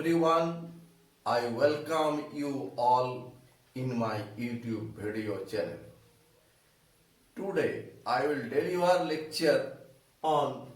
everyone. I welcome you all in my YouTube video channel. Today I will deliver lecture on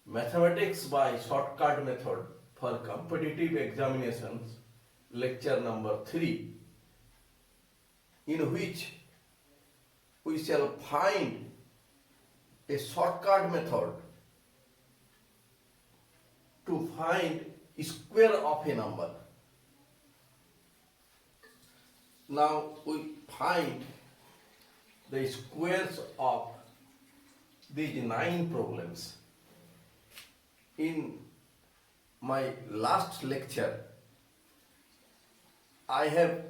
mathematics by shortcut method for competitive examinations, lecture number 3, in which we shall find a shortcut method to find square of a number. Now we find the squares of these 9 problems. In my last lecture, I have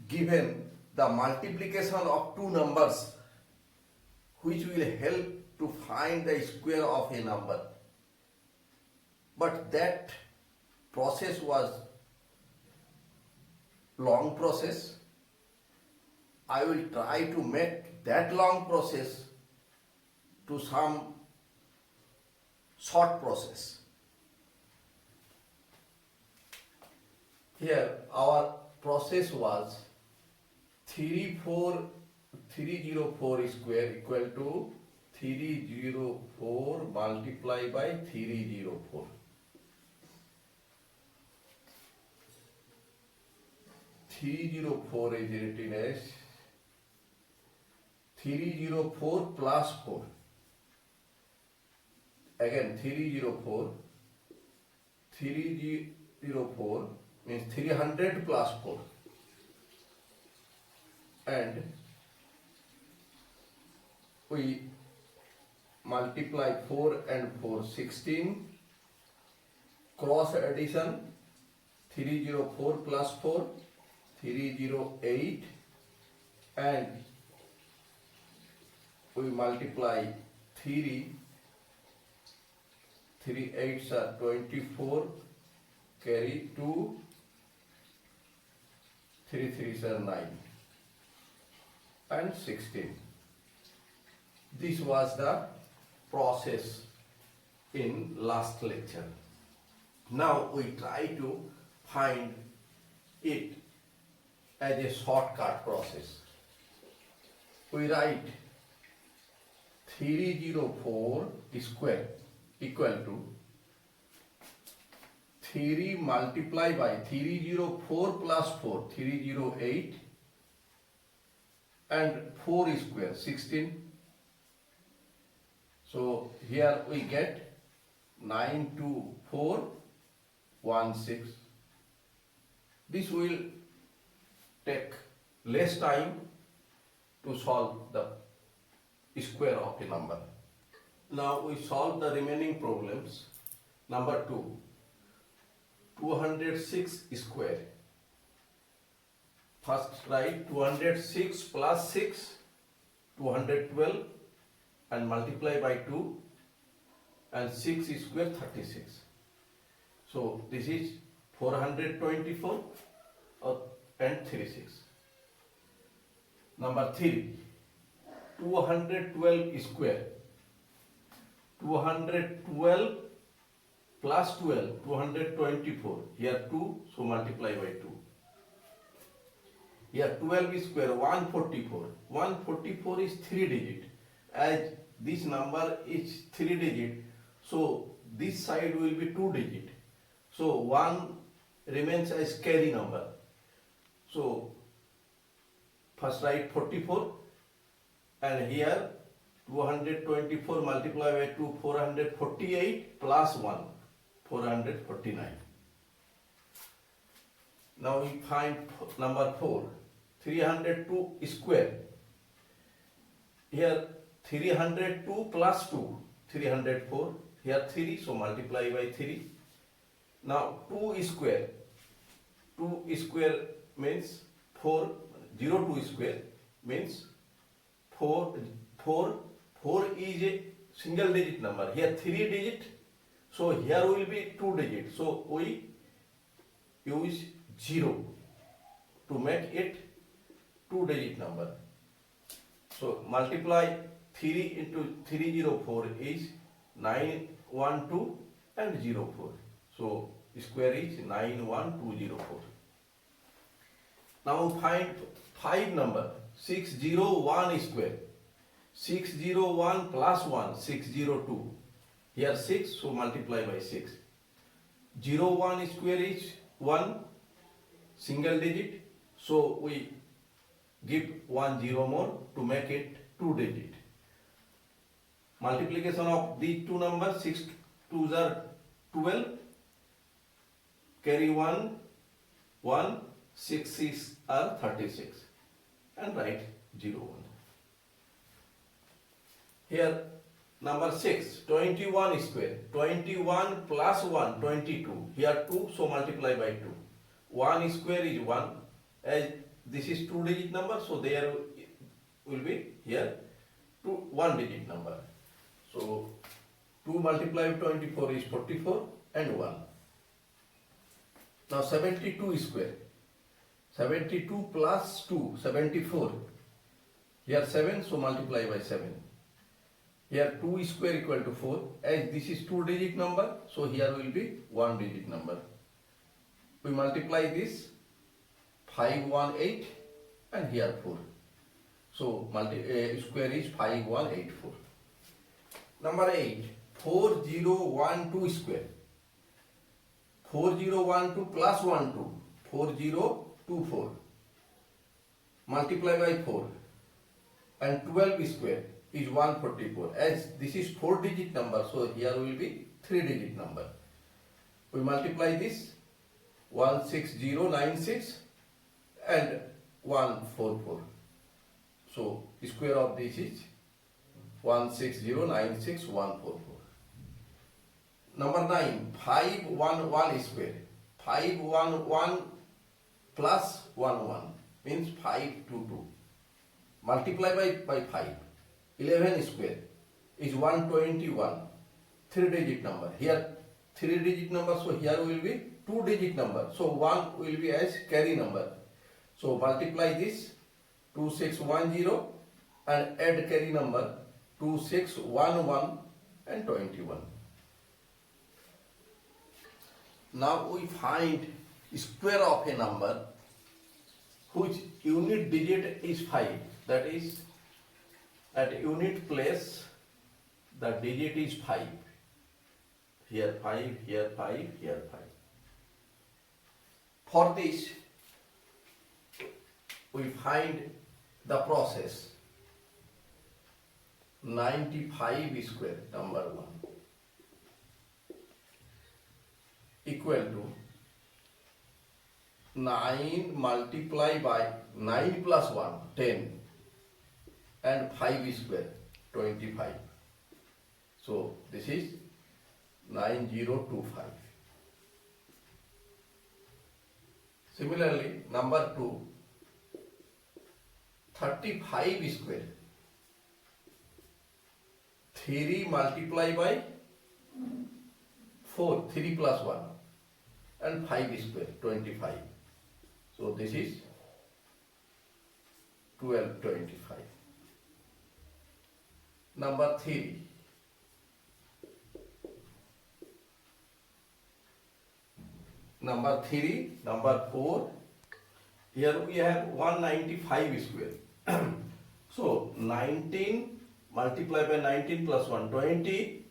given the multiplication of two numbers which will help to find the square of a number. But that process was long process. I will try to make that long process to some short process. Here our process was 304 square equal to 304 multiplied by 304. 304 is written as 304 plus 4. Again 304 means 300 plus 4. And we multiply 4 and 4, 16. Cross addition 304 plus 4, 308, and we multiply 3 8s are 24, carry 2, 3 3s are 9, and 16. This was the process in last lecture. Now we try to find it as a shortcut process. We write 304 square equal to 3 multiplied by 304 plus 4, 308, and 4 square, 16. So here we get 92416. This will take less time to solve the square of a number. Now we solve the remaining problems. Number 2, 206 square. First write 206 plus 6, 212, and multiply by 2, and 6 square 36. So this is 424 and 36. Number 3, 212 square. 212 plus 12, 224. Here 2, so multiply by 2. Here 12 square, 144. 144 is 3 digit. As this number is 3 digit, so this side will be 2 digit. So 1 remains as carry number. So first write 44, and here 224 multiplied by 2, 448 plus 1, 449. Now we find number 4, 302 square. Here 302 plus 2, 304. Here 3, so multiply by 3. Now 2 square. 2 square means 4. 02 square means 4. 4 is a single digit number. Here 3 digit. So here will be 2 digit. So we use 0 to make it 2 digit number. So multiply 3 into 304 is 912 and 04. So square is 91204. Now find 5 number 601 square. 601 plus 1 602. Here 6, so multiply by 6. 01 square is 1 single digit, so we give 1 0 more to make it 2 digit. Multiplication of these two numbers, 6 2s are 12, carry 1 1, 6 6 are 36, and write 0 1. Here number 6, 21 square. 21 plus 1, 22. Here 2, so multiply by 2. 1 square is 1. As this is 2 digit number, so there will be here 1 digit number. So 2 multiplied with 24 is 44 and 1. Now 72 square. 72 plus 2, 74. Here 7, so multiply by 7. Here 2 square equal to 4. As this is 2 digit number, so here will be 1 digit number. We multiply this 518 and here 4. So square is 5184. Number 8, 4012 square. 4012 plus 12, 4024. Multiply by 4 and 12 square is 144. As this is 4 digit number, so here will be 3 digit number. We multiply this 16096 and 144. So square of this is 16096 144. Number 9, 511 square. 511 plus 11 means 522. Multiply by 5. 11 square is 121. 3 digit number. Here 3 digit number, so here will be 2 digit number. So 1 will be as carry number. So multiply this 2610 and add carry number 2611 and 21. Now we find square of a number whose unit digit is 5. That is, at unit place the digit is 5. Here 5, here 5, here 5. For this we find the process 95 square, number 1, equal to 9 multiply by 9 plus 1, 10, and 5 square, 25. So this is 9025. Similarly, number 2, 35 square. 3 multiply by 4, 3 plus 1, and 5 square, 25. So this is 1225. Number 3, number 4, here we have 195 square. So 19 multiply by 19 plus 1, 20,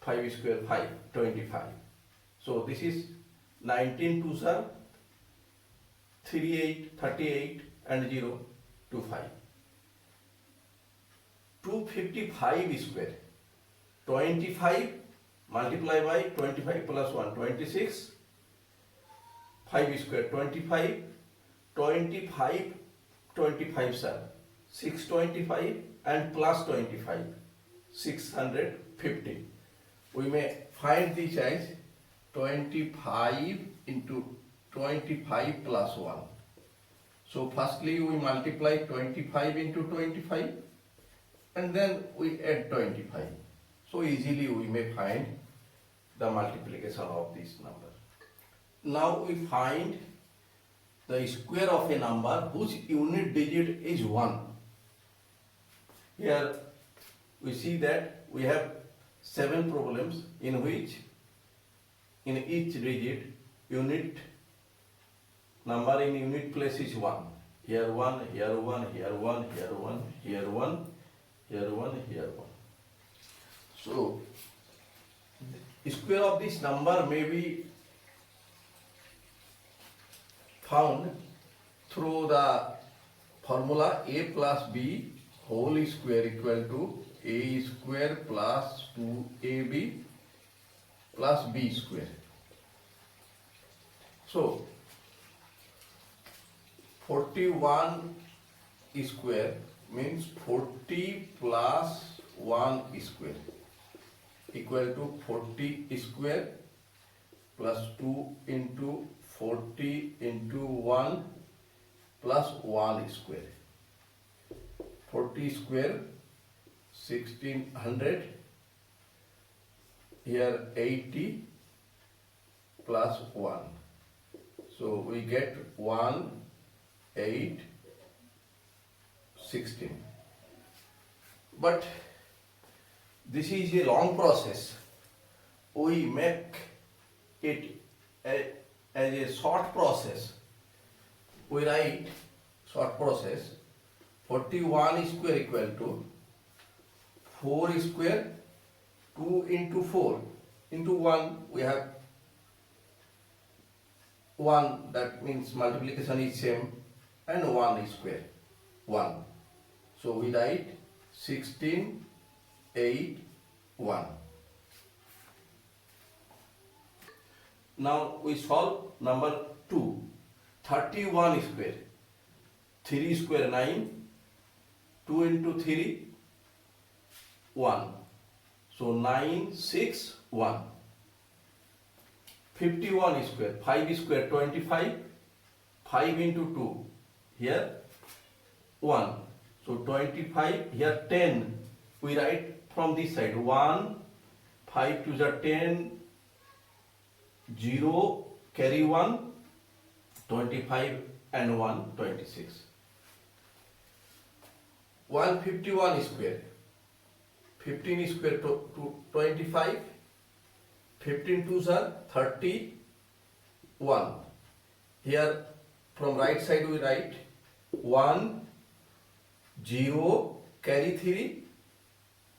5 square 5, 25. So this is 19 2s are 38, 38 and 0, 25. 255 square. 25 multiply by 25 plus 1, 26, 5 square 25, 25, 25 sir, 625 and plus 25, 650. We may find this as 25 into 25 plus 1. So firstly we multiply 25 into 25 and then we add 25. So easily we may find the multiplication of this number. Now we find the square of a number whose unit digit is 1. Here we see that we have 7 problems in which in each digit unit number in unit place is 1. Here 1, here 1, here 1, here 1, here 1, here 1, here 1. So square of this number may be found through the formula a plus b whole square equal to a square plus 2ab plus b square. So 41 square means 40 plus 1 square equal to 40 square plus 2 into 40 into 1 plus 1 square. 40 square 1600, here 80 plus 1. So we get 1, 8, 16. But this is a long process. We make it as a short process. We write short process 41 square equal to 4 square 2 into 4 into 1. We have 1, that means multiplication is same, and 1 square 1. So we write 16, 8, 1. Now we solve number 2. 31 square. 3 square 9. 2 into 3 1. So 9, 6, 1. 51 square. 5 square 25. 5 into 2. Here 1. So 25. Here 10. We write from this side 1. 5 to the 10. 0. Carry 1. 25 and 1. 26. 151 square. 15 square to 25. 15 twos are 31. Here from right side we write 1, 0, carry 3,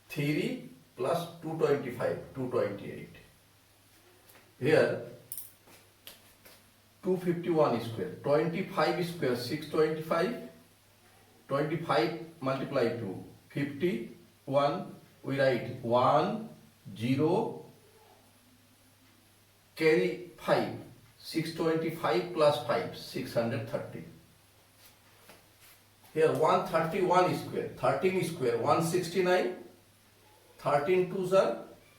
3 plus 225, 228. Here 251 square. 25 square 625. 25 multiply 2. 51. We write 1, 0, carry 5. 625 plus 5, 630. Here 131 square. 13 square 169. 13 twos are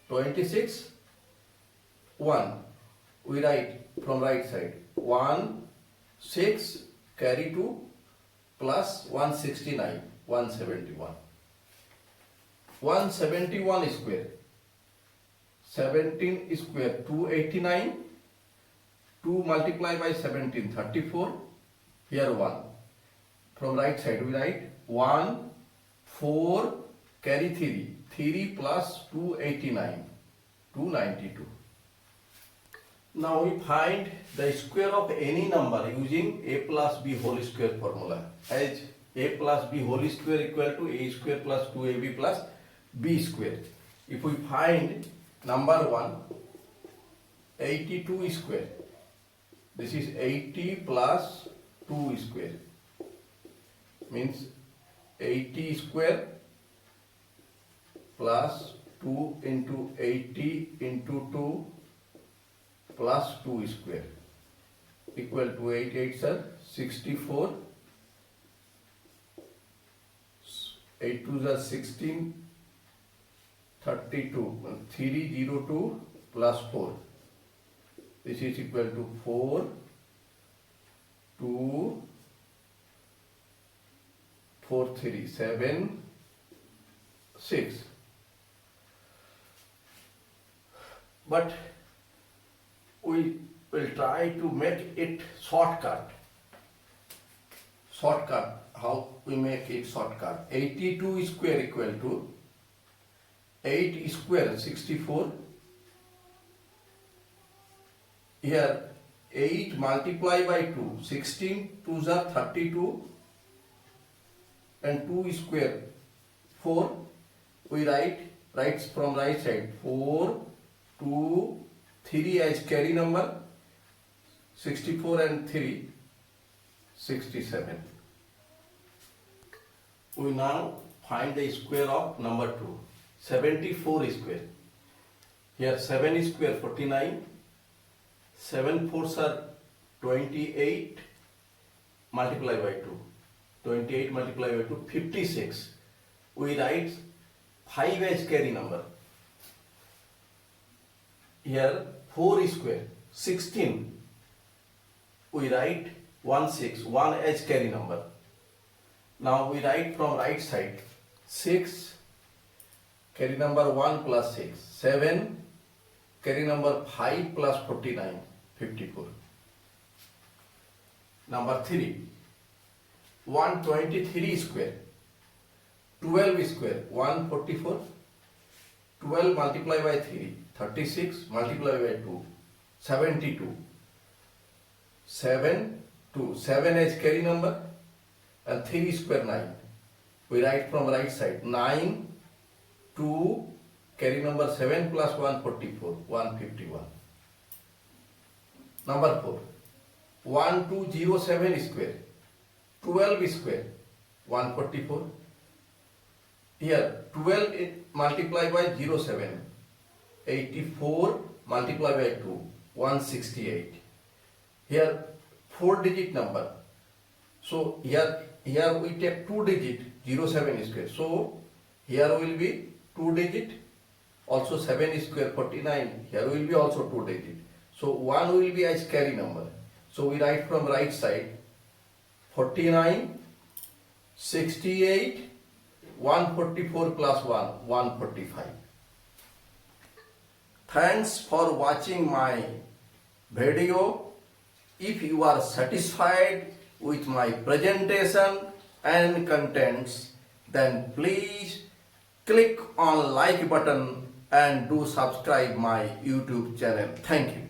26. 1. We write from right side 1, 6, carry 2 plus 169, 171. 171 square. 17 square 289. 2 multiply by 17, 34. Here 1. From right side we write 1, 4, carry 3. 3 plus 289, 292. Now we find the square of any number using a plus b whole square formula, as a plus b whole square equal to a square plus 2ab plus b square. If we find number 1, 82 square, this is 80 plus 2 square, means 80 square plus 2 into 80 into 2 plus 2 square equal to 8 8s are 64, 8 2s are 16, 32, 302 plus 4. This is equal to 4, 2, 4, 3, 7, 6. But we will try to make it shortcut. Shortcut, how we make it shortcut? 82 square equal to 8 square 64 here 8 multiply by 2, 16 2s are 32 and 2 square 4. We write from right side 4, 2, 3 as carry number, 64 and 3, 67. We now find the square of number 2, 74 square. Here 7 square 49, 7 fours are 28 multiply by 2, 28 multiply by 2, 56. We write 5 as carry number. Here 4 square 16. We write 1 as carry number. Now we write from right side 6 carry number 1 plus 6, 7 carry number 5 plus 49, 54. Number 3, 123 square, 12 square, 144, 12 multiply by 3, 36 multiply by 2, 72, 7 as carry number and 3 square 9. We write from right side 9, 2 carry number 7 plus 144, 151. Number 4, 1207 square, 12 square, 144. Here 12 multiply by 07, 84 multiply by 2, 168. Here 4 digit number. So here we take 2 digit 07 square. So here will be 2 digit, also 7 square 49. Here will be also 2 digit. So 1 will be as carry number. So we write from right side 49, 68, 144 plus 1, 145. Thanks for watching my video. If you are satisfied with my presentation and contents, then please click on like button and do subscribe my YouTube channel. Thank you.